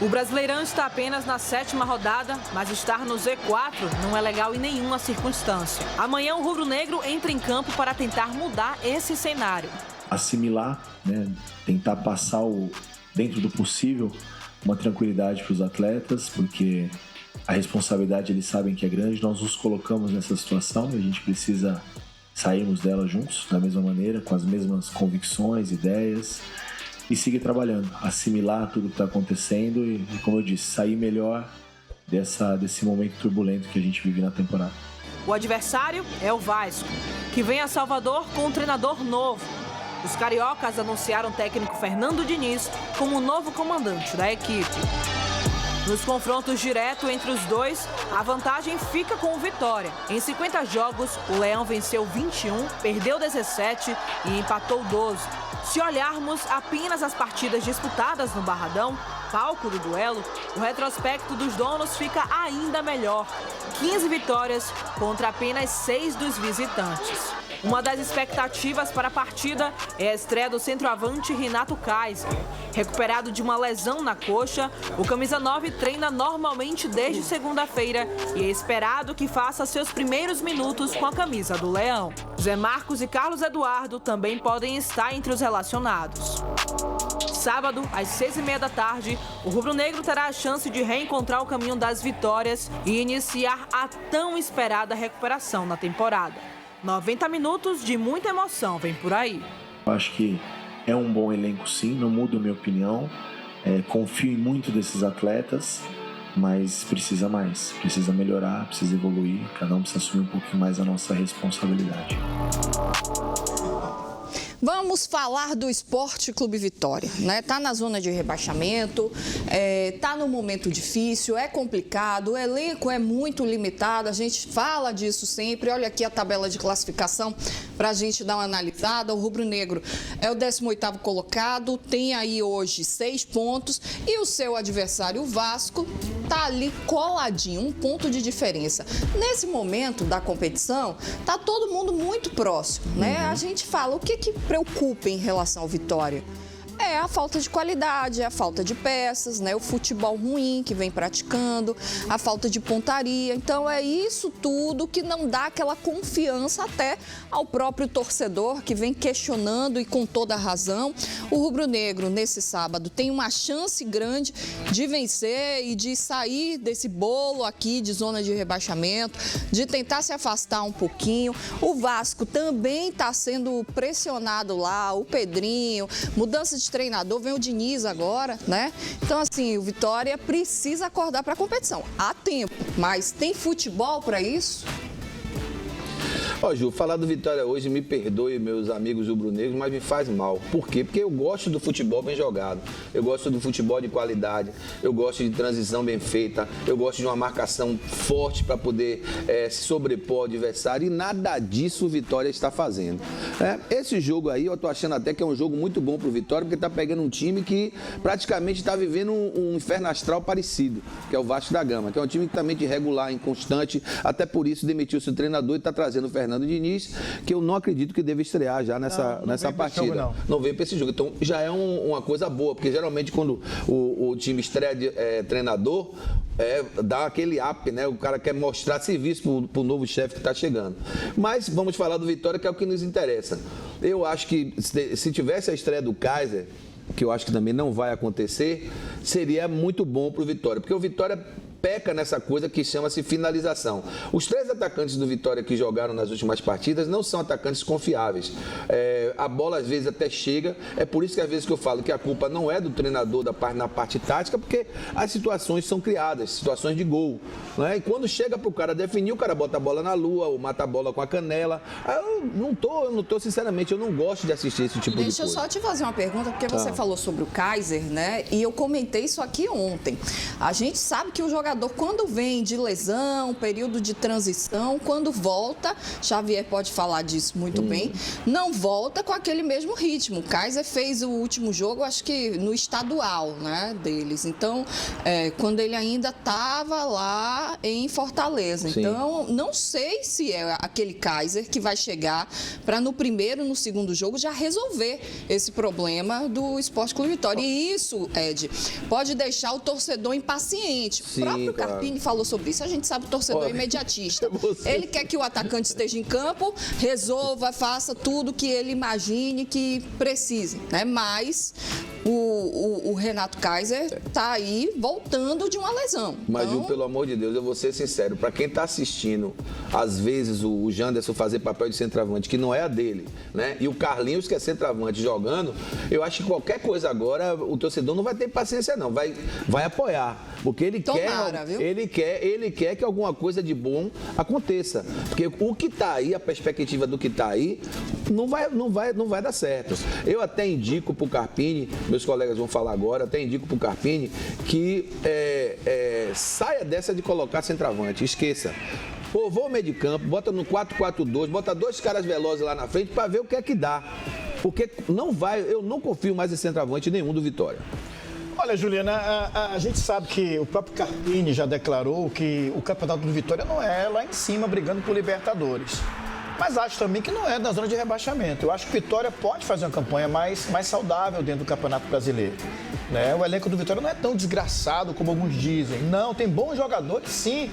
O Brasileirão está apenas na 7ª rodada, mas estar no Z4 não é legal em nenhuma circunstância. Amanhã o rubro-negro entra em campo para tentar mudar esse cenário. Assimilar, tentar passar dentro do possível uma tranquilidade para os atletas, porque a responsabilidade eles sabem que é grande, nós nos colocamos nessa situação e a gente precisa sairmos dela juntos, da mesma maneira, com as mesmas convicções, ideias, e seguir trabalhando, assimilar tudo que está acontecendo e, como eu disse, sair melhor desse momento turbulento que a gente vive na temporada. O adversário é o Vasco, que vem a Salvador com um treinador novo. Os cariocas anunciaram o técnico Fernando Diniz como o novo comandante da equipe. Nos confrontos diretos entre os dois, a vantagem fica com o Vitória. Em 50 jogos, o Leão venceu 21, perdeu 17 e empatou 12. Se olharmos apenas as partidas disputadas no Barradão, palco do duelo, o retrospecto dos donos fica ainda melhor. 15 vitórias contra apenas 6 dos visitantes. Uma das expectativas para a partida é a estreia do centroavante Renato Kaiser. Recuperado de uma lesão na coxa, o camisa 9 treina normalmente desde segunda-feira e é esperado que faça seus primeiros minutos com a camisa do Leão. Zé Marcos e Carlos Eduardo também podem estar entre os relacionados. Sábado, às 6h30 da tarde, o rubro-negro terá a chance de reencontrar o caminho das vitórias e iniciar a tão esperada recuperação na temporada. 90 minutos de muita emoção vem por aí. Eu acho que é um bom elenco sim, não muda a minha opinião. Confio em muito desses atletas, mas precisa mais, precisa melhorar, precisa evoluir. Cada um precisa assumir um pouquinho mais a nossa responsabilidade. Vamos falar do Sport Clube Vitória, né? Tá na zona de rebaixamento, tá num momento difícil, é complicado, o elenco é muito limitado, a gente fala disso sempre. Olha aqui a tabela de classificação para a gente dar uma analisada. O rubro-negro é o 18º colocado, tem aí hoje 6 pontos e o seu adversário, o Vasco, tá ali coladinho, 1 ponto de diferença. Nesse momento da competição, tá todo mundo muito próximo, né? A gente fala, o que preocupa em relação ao Vitória? É a falta de qualidade, é a falta de peças, né? O futebol ruim que vem praticando, a falta de pontaria. Então é isso tudo que não dá aquela confiança até ao próprio torcedor que vem questionando e com toda a razão. O rubro-negro nesse sábado tem uma chance grande de vencer e de sair desse bolo aqui de zona de rebaixamento, de tentar se afastar um pouquinho. O Vasco também está sendo pressionado lá, o Pedrinho, mudança de treinador, vem o Diniz agora, né? Então, assim, o Vitória precisa acordar para a competição. Há tempo, mas tem futebol para isso? Ó, Ju, falar do Vitória hoje, me perdoe, meus amigos rubro-negros, mas me faz mal. Por quê? Porque eu gosto do futebol bem jogado, eu gosto do futebol de qualidade, eu gosto de transição bem feita, eu gosto de uma marcação forte para poder se sobrepor ao adversário, e nada disso o Vitória está fazendo. Esse jogo aí, eu tô achando até que é um jogo muito bom pro Vitória, porque tá pegando um time que praticamente está vivendo um inferno astral parecido, que é o Vasco da Gama, que é um time que também de regular, inconstante, até por isso demitiu-se o treinador e está trazendo o Fernando Diniz, que eu não acredito que deve estrear já nessa partida. Não veio para esse jogo. Então já é uma coisa boa, porque geralmente quando o time estreia treinador, dá aquele up, né? O cara quer mostrar serviço pro novo chefe que está chegando. Mas vamos falar do Vitória, que é o que nos interessa. Eu acho que se tivesse a estreia do Kaiser, que eu acho que também não vai acontecer, seria muito bom pro Vitória, porque o Vitória peca nessa coisa que chama-se finalização. Os 3 atacantes do Vitória que jogaram nas últimas partidas não são atacantes confiáveis. A bola às vezes até chega, é por isso que às vezes que eu falo que a culpa não é do treinador na parte tática, porque as situações são criadas, situações de gol, né? E quando chega pro cara definir, o cara bota a bola na lua ou mata a bola com a canela. Eu não tô sinceramente, eu não gosto de assistir esse tipo de coisa. Deixa eu só te fazer uma pergunta, porque você falou sobre o Kaiser, né? E eu comentei isso aqui ontem. A gente sabe que o jogador, quando vem de lesão, período de transição, eleição, quando volta, Xavier pode falar disso muito bem, não volta com aquele mesmo ritmo. O Kaiser fez o último jogo, acho que no estadual, né, deles. Então, quando ele ainda estava lá em Fortaleza. Sim. Então, não sei se é aquele Kaiser que vai chegar para no primeiro, no segundo jogo, já resolver esse problema do Sport Clube Vitória. E isso, Ed, pode deixar o torcedor impaciente. Sim, o próprio claro. Carpini falou sobre isso. A gente sabe que o torcedor é imediatista. Ele quer que o atacante esteja em campo, resolva, faça tudo que ele imagine que precise, né? Mas o Renato Kaiser está aí voltando de uma lesão. Mas, então... Ju, pelo amor de Deus, eu vou ser sincero, para quem está assistindo, às vezes o Janderson fazer papel de centroavante, que não é a dele, né? E o Carlinhos, que é centroavante, jogando, eu acho que qualquer coisa agora, o torcedor não vai ter paciência, não. Vai apoiar. Porque ele Tomara, viu? ele quer que alguma coisa de bom aconteça. Porque o que está aí, a perspectiva do que está aí, não vai dar certo. Eu até indico para o Carpini, meus colegas vão falar agora, até indico para o Carpini que saia dessa de colocar centroavante, esqueça. Vou ao meio de campo, bota no 4-4-2, bota 2 caras velozes lá na frente para ver o que é que dá. Porque eu não confio mais em centroavante nenhum do Vitória. Olha, Juliana, a gente sabe que o próprio Carpini já declarou que o campeonato do Vitória não é lá em cima brigando por Libertadores. Mas acho também que não é na zona de rebaixamento. Eu acho que o Vitória pode fazer uma campanha mais saudável dentro do Campeonato Brasileiro. Né? O elenco do Vitória não é tão desgraçado como alguns dizem. Não, tem bons jogadores, sim.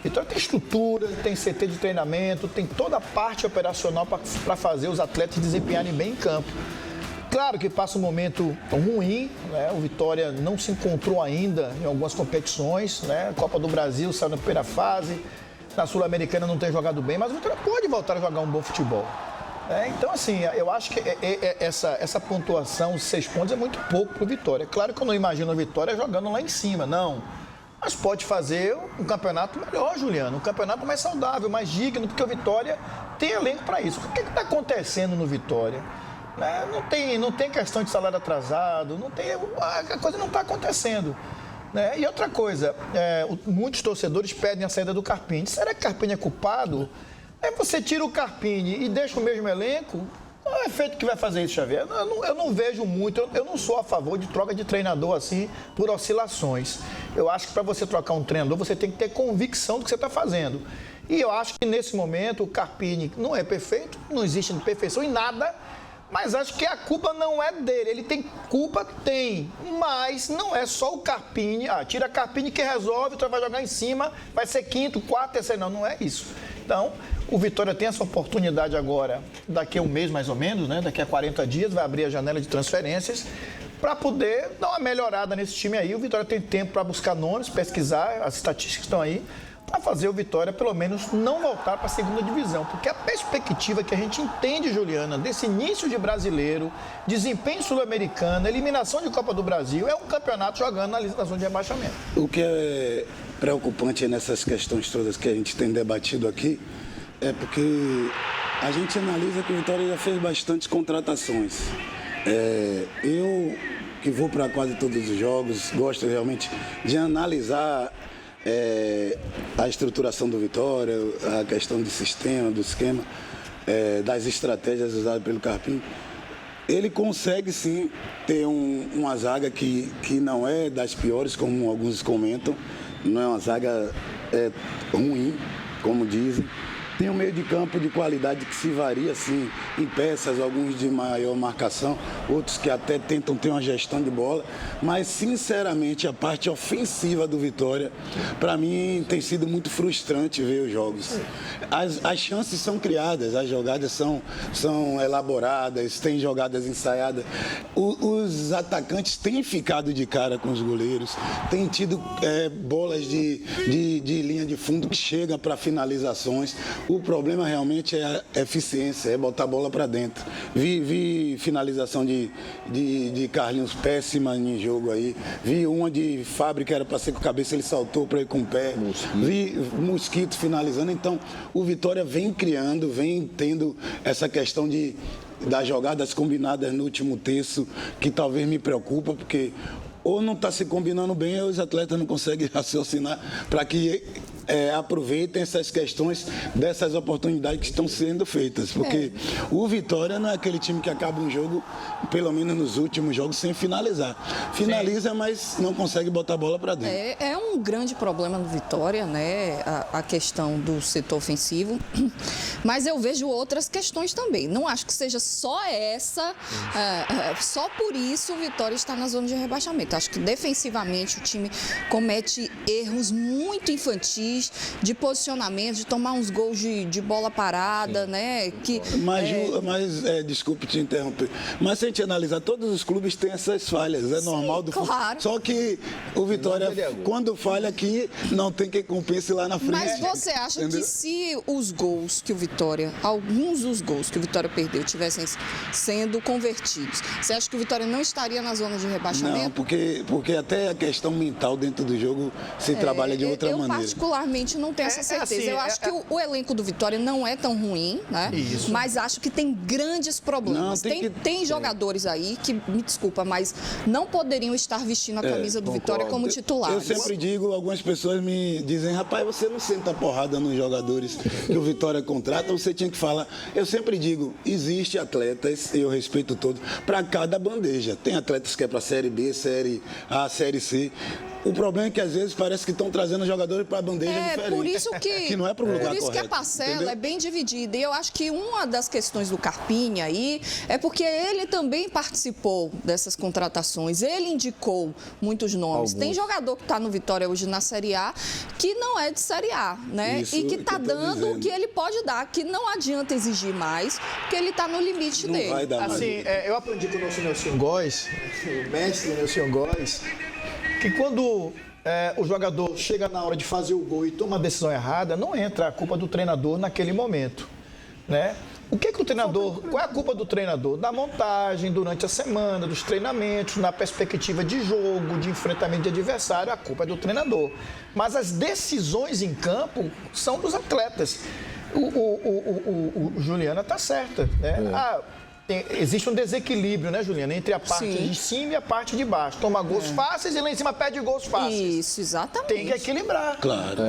Vitória tem estrutura, tem CT de treinamento, tem toda a parte operacional para fazer os atletas desempenharem bem em campo. Claro que passa um momento ruim, né? O Vitória não se encontrou ainda em algumas competições, né? Copa do Brasil saiu na primeira fase, na Sul-Americana não tem jogado bem, mas o Vitória pode voltar a jogar um bom futebol. Então, assim, eu acho que essa pontuação, os 6 pontos, é muito pouco para o Vitória. Claro que eu não imagino a Vitória jogando lá em cima, não. Mas pode fazer um campeonato melhor, Juliano, um campeonato mais saudável, mais digno, porque o Vitória tem elenco para isso. O que está acontecendo no Vitória? Não tem questão de salário atrasado, a coisa não está acontecendo. Né? E outra coisa, muitos torcedores pedem a saída do Carpini. Será que o Carpini é culpado? Você tira o Carpini e deixa o mesmo elenco? Qual é o efeito que vai fazer isso, Xavier? Eu não vejo muito, eu não sou a favor de troca de treinador assim por oscilações. Eu acho que para você trocar um treinador, você tem que ter convicção do que você está fazendo. E eu acho que nesse momento o Carpini não é perfeito, não existe perfeição em nada, mas acho que a culpa não é dele. Ele tem culpa? Tem. Mas não é só o Carpini. Tira Carpini que resolve, tu vai jogar em cima, vai ser quinto, quarto, terceiro. Não é isso. Então, o Vitória tem essa oportunidade agora, daqui a um mês mais ou menos, né? Daqui a 40 dias, vai abrir a janela de transferências para poder dar uma melhorada nesse time aí. O Vitória tem tempo para buscar nomes, pesquisar, as estatísticas estão aí, para fazer o Vitória, pelo menos, não voltar para a segunda divisão. Porque a perspectiva que a gente entende, Juliana, desse início de brasileiro, desempenho sul-americano, eliminação de Copa do Brasil, é um campeonato jogando na zona de rebaixamento. O que é preocupante nessas questões todas que a gente tem debatido aqui é porque a gente analisa que o Vitória já fez bastantes contratações. Eu, que vou para quase todos os jogos, gosto realmente de analisar a estruturação do Vitória, a questão do sistema, do esquema, das estratégias usadas pelo Carpini. Ele consegue sim ter uma zaga que não é das piores, como alguns comentam, não é uma zaga ruim, como dizem. Tem um meio de campo de qualidade que se varia, assim, em peças, alguns de maior marcação, outros que até tentam ter uma gestão de bola. Mas, sinceramente, a parte ofensiva do Vitória, para mim, tem sido muito frustrante ver os jogos. As chances são criadas, as jogadas são elaboradas, tem jogadas ensaiadas. Os atacantes têm ficado de cara com os goleiros, têm tido bolas de linha de fundo que chegam para finalizações. O problema realmente é a eficiência, é botar a bola para dentro. Vi finalização de Carlinhos péssima em jogo aí. Vi uma de Fábio que era para ser com a cabeça, ele saltou para ir com o pé. Vi Mosquito finalizando. Então, o Vitória vem criando, vem tendo essa questão das jogadas combinadas no último terço, que talvez me preocupa, porque ou não está se combinando bem, ou os atletas não conseguem raciocinar para que aproveitem essas questões dessas oportunidades que estão sendo feitas, porque o Vitória não é aquele time que acaba um jogo, pelo menos nos últimos jogos, sem finalizar. Finaliza, mas não consegue botar a bola para dentro. É um grande problema no Vitória, né? A questão do setor ofensivo. Mas eu vejo outras questões também. Não acho que seja só essa, só por isso o Vitória está na zona de rebaixamento. Acho que defensivamente o time comete erros muito infantis de posicionamento, de tomar uns gols de bola parada, né? Mas desculpe te interromper, mas se a gente analisar, todos os clubes têm essas falhas, é normal do claro. Só que o Vitória, quando falha aqui, não tem quem compense lá na frente. Mas você acha que se os gols que o Vitória, alguns dos gols que o Vitória perdeu tivessem sendo convertidos, você acha que o Vitória não estaria na zona de rebaixamento? Não, porque até a questão mental dentro do jogo se trabalha de outra maneira. Eu particularmente não tenho essa certeza. Eu acho que o elenco do Vitória não é tão ruim, né? Isso. Mas acho que tem grandes problemas. Não, tem jogadores aí que, me desculpa, mas não poderiam estar vestindo a camisa do Vitória como titulares. Eu sempre digo, algumas pessoas me dizem, rapaz, você não senta porrada nos jogadores que o Vitória contrata, você tinha que falar. Eu sempre digo, existe atletas, eu respeito todos, para cada bandeja. Tem atletas que é para Série B, Série A, Série C. O problema é que às vezes parece que estão trazendo jogadores para bandeja diferente. Por isso que não é para o lugar correto. Por isso que a parcela entendeu? é bem dividida. E eu acho que uma das questões do Carpini aí é porque ele também participou dessas contratações. Ele indicou muitos nomes. Tem jogador que está no Vitória hoje na Série A que não é de Série A, né? Isso e que está dando dizendo. o que ele pode dar, que não adianta exigir mais, porque ele está no limite Não dele. vai dar mais. Assim, eu aprendi com o nosso Nelson Góes, o mestre Nelson Góes, que quando o jogador chega na hora de fazer o gol e toma a decisão errada, não entra a culpa do treinador naquele momento, né? O que o treinador, qual é a culpa do treinador? Da montagem, durante a semana, dos treinamentos, na perspectiva de jogo, de enfrentamento de adversário, a culpa é do treinador. Mas as decisões em campo são dos atletas. O Juliana está certa, né? Existe um desequilíbrio, né, Juliana, entre a parte de cima e a parte de baixo. Toma gols fáceis e lá em cima perde gols fáceis. Isso, exatamente. Tem que equilibrar. Claro.